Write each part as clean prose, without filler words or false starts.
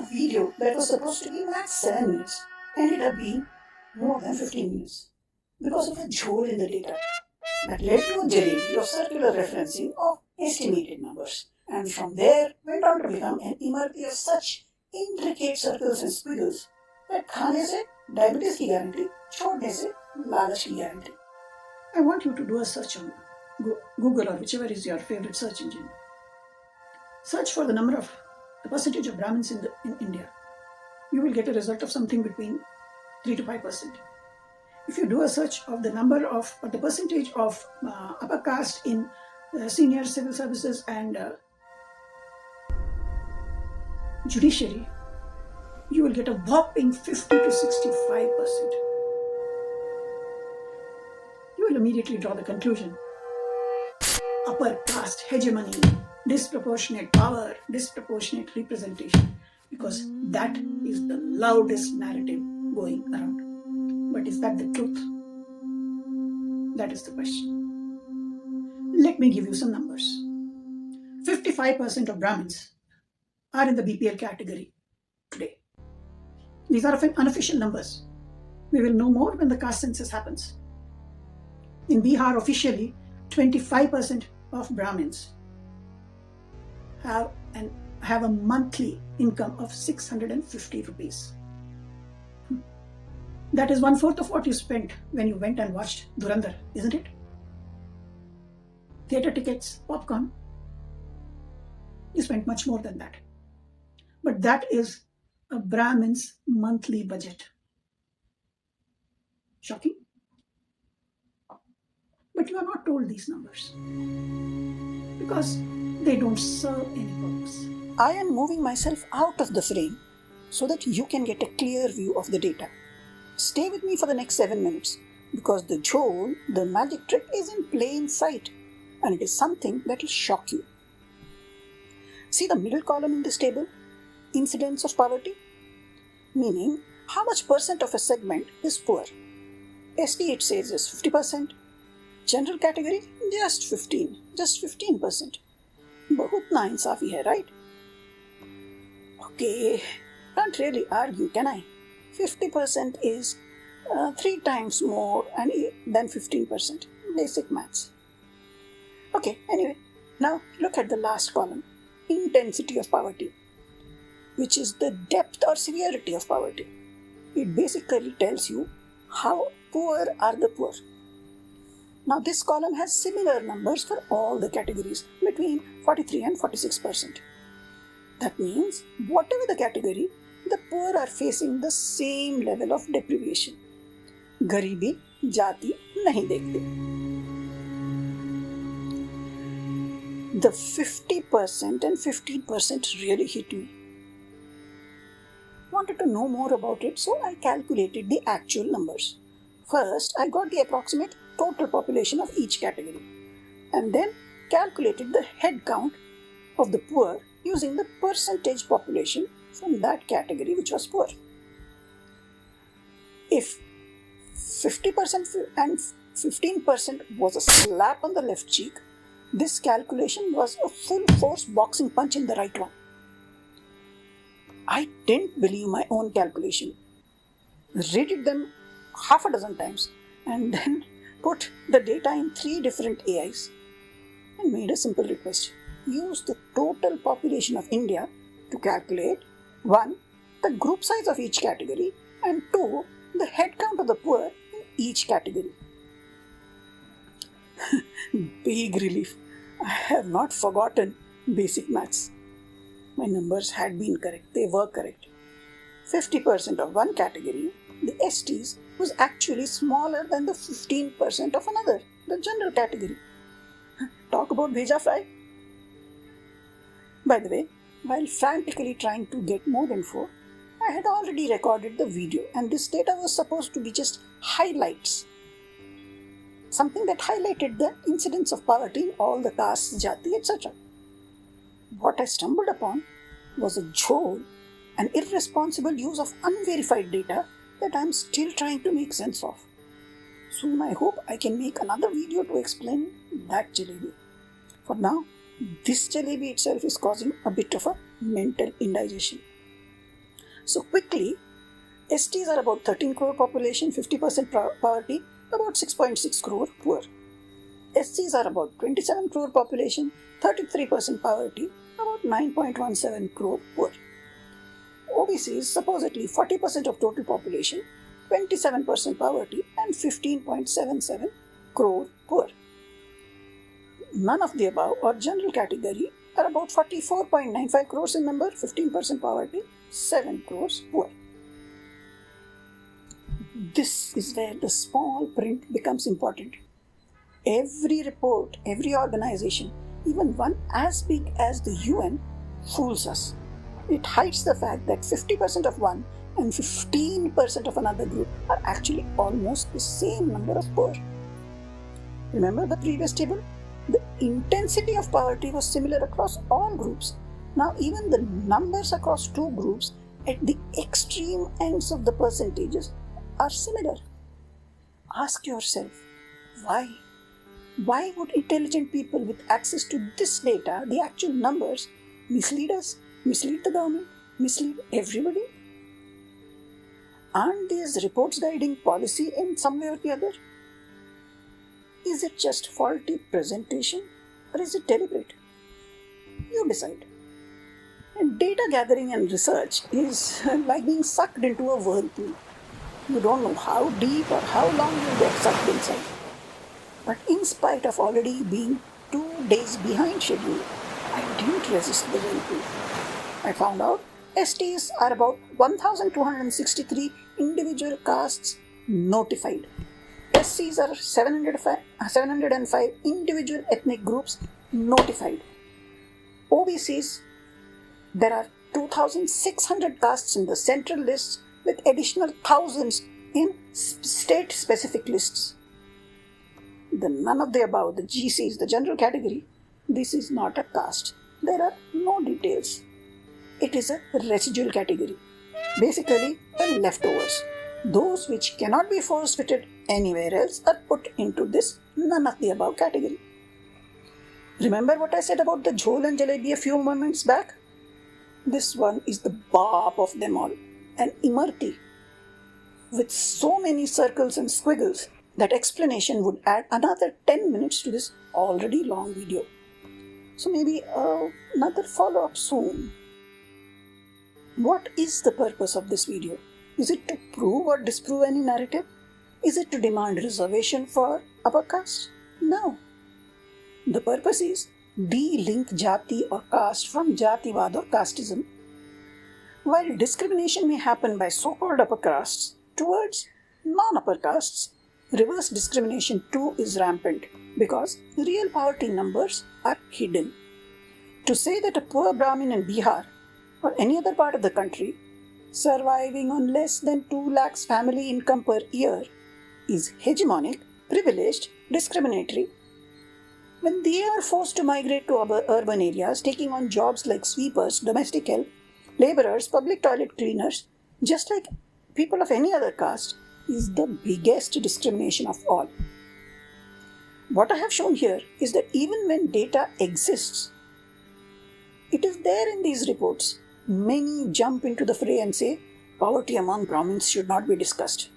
A video that was supposed to be max 7 minutes ended up being more than 15 minutes because of a jhole in the data that led to a Gareebi of circular referencing of estimated numbers, and from there went on to become an immurti of such intricate circles and squiggles that खाने से diabetes की guarantee, छोड़ने से लालच की guarantee. I want you to do a search on Google or whichever is your favorite search engine. Search for the percentage of Brahmins in India. You will get a result of something between 3 to 5%. If you do a search of the percentage of upper caste in senior civil services and judiciary, you will get a whopping 50 to 65%. You will immediately draw the conclusion: upper caste hegemony, disproportionate power, disproportionate representation, because that is the loudest narrative going around. But is that the truth? That is the question. Let me give you some numbers. 55% of Brahmins are in the BPL category today. These are unofficial numbers. We will know more when the caste census happens. In Bihar, officially, 25% of Brahmins have a monthly income of 650 rupees. That is 1/4 of what you spent when you went and watched Dhurandhar, isn't it? Theatre tickets, popcorn. You spent much more than that. But that is a Brahmin's monthly budget. Shocking? But you are not told these numbers because they don't serve any purpose. I am moving myself out of the frame so that you can get a clear view of the data. Stay with me for the next 7 minutes because the jhole, the magic trick, is in plain sight and it is something that will shock you. See the middle column in this table? Incidence of poverty? Meaning how much percent of a segment is poor. ST it says is 50%. General category just 15%. बहुत नाइंसाफी है, right? Okay, can't really argue, can I? 50% is 3 times more than 15%. Basic maths. Okay, anyway, now look at the last column, intensity of poverty, which is the depth or severity of poverty. It basically tells you how poor are the poor. Now this column has similar numbers for all the categories between 43 and 46%. That means whatever the category, the poor are facing the same level of deprivation. Gareebi Jaati nahin dekhti. The 50% and 15% really hit me. Wanted to know more about it, so I calculated the actual numbers. First, I got the approximate total population of each category and then calculated the head count of the poor using the percentage population from that category which was poor. If 50% and 15% was a slap on the left cheek, this calculation was a full force boxing punch in the right one. I didn't believe my own calculation, read them half a dozen times and then put the data in 3 different AIs and made a simple request. Use the total population of India to calculate 1. the group size of each category and 2. the head count of the poor in each category. Big relief. I have not forgotten basic maths. My numbers had been correct. They were correct. 50% of one category, the STs, was actually smaller than the 15% of another, the general category. Talk about bheja fry. By the way, while frantically trying to get more info, I had already recorded the video and this data was supposed to be just highlights. Something that highlighted the incidence of poverty in all the castes, jati, etc. What I stumbled upon was a jhole, an irresponsible use of unverified data that I am still trying to make sense of. Soon I hope I can make another video to explain that jalebi. For now, this jalebi itself is causing a bit of a mental indigestion. So quickly, STs are about 13 crore population, 50% poverty, about 6.6 crore poor. SCs are about 27 crore population, 33% poverty, about 9.17 crore poor. OBCs supposedly 40% of total population, 27% poverty and 15.77 crore poor. None of the above or general category are about 44.95 crores in number, 15% poverty, 7 crores poor. This is where the small print becomes important. Every report, every organization, even one as big as the UN, fools us. It hides the fact that 50% of one and 15% of another group are actually almost the same number of poor. Remember the previous table? The intensity of poverty was similar across all groups. Now even the numbers across two groups at the extreme ends of the percentages are similar. Ask yourself, why? Why would intelligent people with access to this data, the actual numbers, mislead us, mislead the government, mislead everybody? Aren't these reports guiding policy in some way or the other? Is it just faulty presentation or is it deliberate? You decide. And data gathering and research is like being sucked into a whirlpool. You don't know how deep or how long you'll get sucked inside. But in spite of already being 2 days behind schedule, I didn't resist the whirlpool. I found out STs are about 1,263 individual castes notified. SCs are 705 individual ethnic groups notified. OBCs, there are 2,600 castes in the central lists with additional thousands in state-specific lists. The none of the above, the GCs, the general category, this is not a caste. There are no details. It is a residual category. Basically, the leftovers. Those which cannot be force fitted anywhere else are put into this none of the above category. Remember what I said about the jhol and jalebi a few moments back? This one is the bop of them all, an imarti with so many circles and squiggles that explanation would add another 10 minutes to this already long video. So maybe another follow-up soon. What is the purpose of this video? Is it to prove or disprove any narrative? Is it to demand reservation for upper caste? No. The purpose is de-link jati or caste from jativad or casteism. While discrimination may happen by so-called upper castes towards non-upper castes, reverse discrimination too is rampant because real poverty numbers are hidden. To say that a poor Brahmin in Bihar or any other part of the country surviving on less than 2 lakhs family income per year is hegemonic, privileged, discriminatory, when they are forced to migrate to urban areas, taking on jobs like sweepers, domestic help, laborers, public toilet cleaners, just like people of any other caste, is the biggest discrimination of all. What I have shown here is that even when data exists, it is there in these reports. Many jump into the fray and say poverty among Brahmins should not be discussed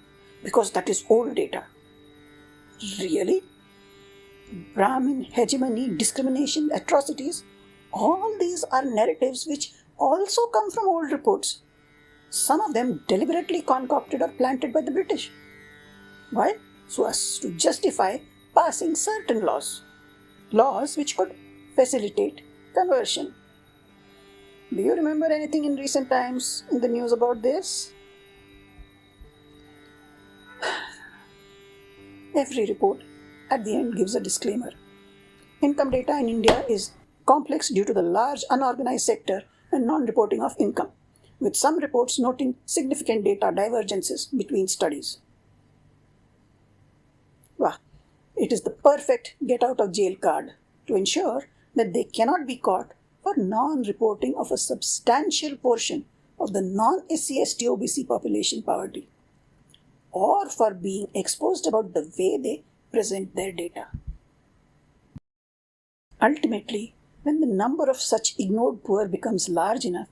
because that is old data. Really? Brahmin hegemony, discrimination, atrocities, all these are narratives which also come from old reports. Some of them deliberately concocted or planted by the British. Why? So as to justify passing certain laws. Laws which could facilitate conversion. Do you remember anything in recent times in the news about this? Every report at the end gives a disclaimer. Income data in India is complex due to the large unorganized sector and non-reporting of income, with some reports noting significant data divergences between studies. Wow, it is the perfect get-out-of-jail card to ensure that they cannot be caught for non-reporting of a substantial portion of the non-SC/ST OBC population poverty, or for being exposed about the way they present their data. Ultimately, when the number of such ignored poor becomes large enough,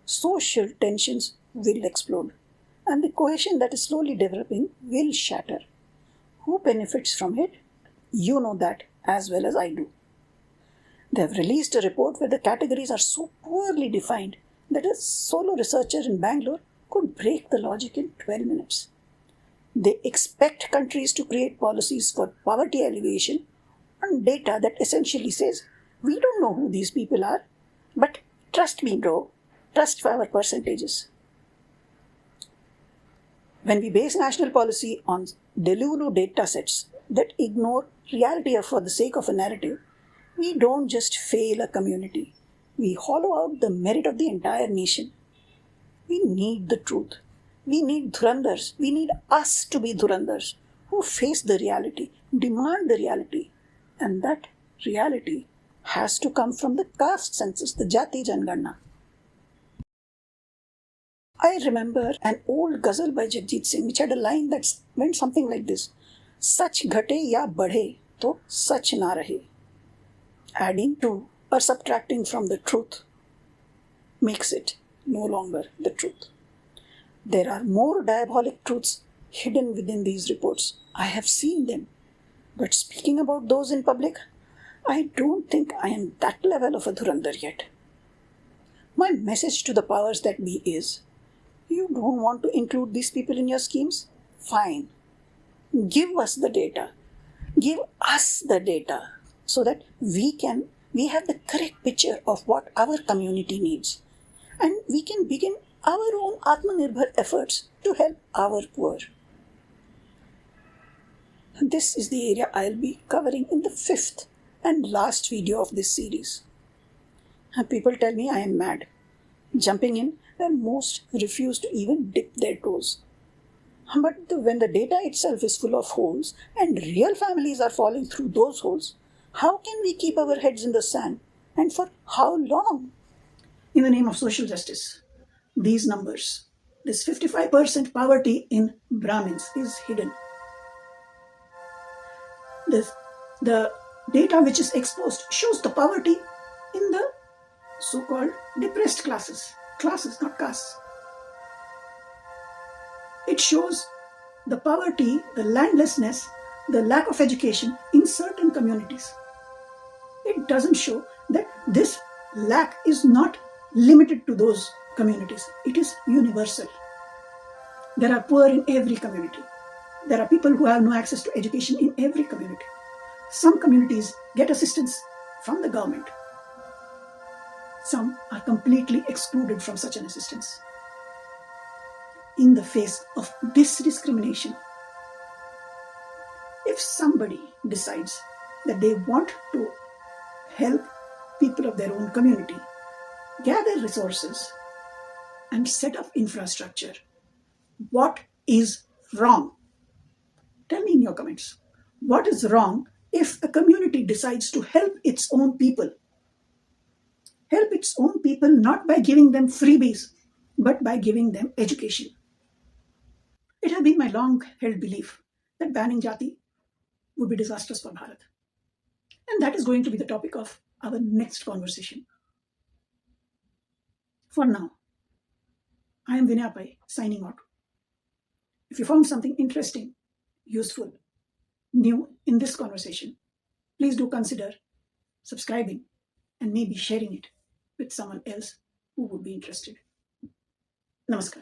social tensions will explode, and the cohesion that is slowly developing will shatter. Who benefits from it? You know that as well as I do. They have released a report where the categories are so poorly defined that a solo researcher in Bangalore could break the logic in 12 minutes. They expect countries to create policies for poverty alleviation on data that essentially says, we don't know who these people are, but trust me, bro, trust our percentages. When we base national policy on delulu data sets that ignore reality for the sake of a narrative, we don't just fail a community, we hollow out the merit of the entire nation. We need the truth. We need dhurandhars. We need us to be dhurandhars who face the reality, demand the reality. And that reality has to come from the caste census, the Jati Janganna. I remember an old ghazal by Jagjit Singh which had a line that went something like this: Sach ghate ya badhe, to sach na rahe. Adding to or subtracting from the truth makes it no longer the truth. There are more diabolic truths hidden within these reports. I have seen them. But speaking about those in public, I don't think I am that level of a dhurandhar yet. My message to the powers that be is, you don't want to include these people in your schemes? Fine. Give us the data. Give us the data so that we have the correct picture of what our community needs. And we can begin our own Atmanirbhar efforts to help our poor. This is the area I'll be covering in the 5th and last video of this series. People tell me I am mad, jumping in where most refuse to even dip their toes. But when the data itself is full of holes and real families are falling through those holes, how can we keep our heads in the sand, and for how long? In the name of social justice, these numbers, this 55% poverty in Brahmins is hidden. The data which is exposed shows the poverty in the so-called depressed classes, not castes. It shows the poverty, the landlessness, the lack of education in certain communities. It doesn't show that this lack is not limited to those communities. It is universal. There are poor in every community. There are people who have no access to education in every community. Some communities get assistance from the government. Some are completely excluded from such an assistance. In the face of this discrimination, if somebody decides that they want to help people of their own community, gather resources, and set up infrastructure, what is wrong? Tell me in your comments. What is wrong if a community decides to help its own people? Help its own people not by giving them freebies, but by giving them education. It has been my long-held belief that banning Jati would be disastrous for Bharat. And that is going to be the topic of our next conversation. For now, I am Vinay Pai signing out. If you found something interesting, useful, new in this conversation, please do consider subscribing and maybe sharing it with someone else who would be interested. Namaskar.